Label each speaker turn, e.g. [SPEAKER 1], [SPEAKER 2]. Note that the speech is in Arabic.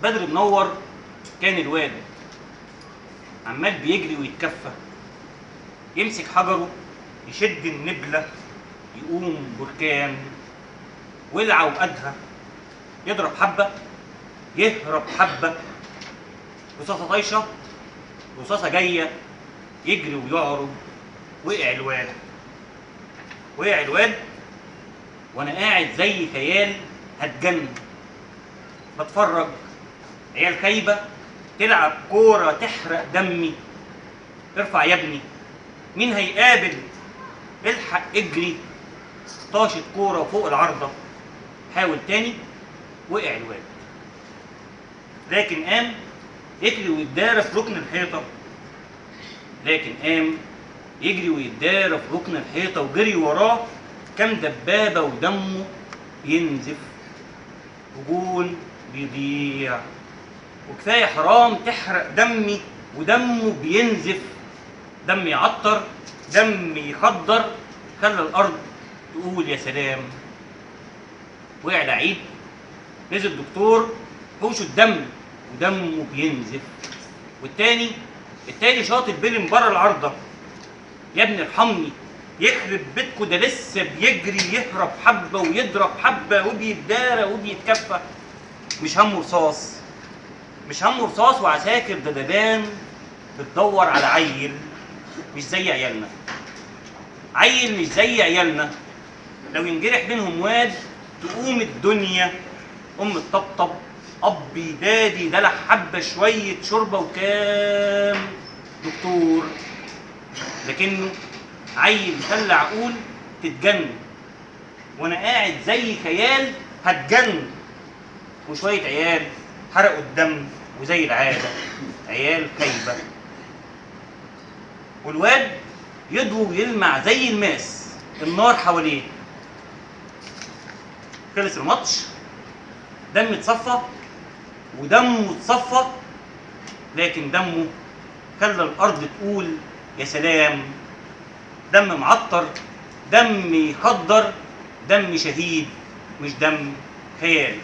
[SPEAKER 1] بدر منور كان الواد عمال بيجري ويتكفى، يمسك حجره يشد النبله يقوم بركان، ولعه وقدها يضرب حبه يهرب حبه، رصاصه طايشه رصاصه جايه يجري ويعرض. وقع الواد وانا قاعد زي خيال هتجن بتفرج. عيال خايبه تلعب كوره تحرق دمي. ارفع يا ابني مين هيقابل، الحق اجري. طاشت كوره فوق العارضه، حاول تاني وقع الواد، لكن قام يجري ويتدارى في ركن الحيطه. وجري وراه كام دبابه ودمه ينزف وجون بيضيع. وكفايه حرام تحرق دمي ودمه بينزف، دم يعطر دم يخضر، خلى الارض تقول يا سلام. وقع لعيب نزل دكتور حوشه الدم ودمه بينزف. والتاني شاط البيلي من بره العارضه. يا ابني ارحمني يخرب بيتكو، ده لسه بيجري يهرب حبه ويضرب حبه وبيتدارى وبيتكفى. مش همه رصاص وعساكر دبابان بتدور على عيل مش زي عيالنا. لو ينجرح بينهم واد تقوم الدنيا. تطبطب اب يدادي دلع حبه شويه شوربه وكام دكتور، لكنه عيل خلى عقول تتجن. وانا قاعد زي خيال هتجن. وشويه عيال حرقوا الدم وزي العاده عيال خايبه. والواد يضوي ويلمع زي الماس، النار حواليه. خلص الماتش، دم اتصفى ودمه اتصفى، لكن دمه خلى الارض تقول يا سلام. دم معطر دم يخضر، دم شهيد مش دم خيال.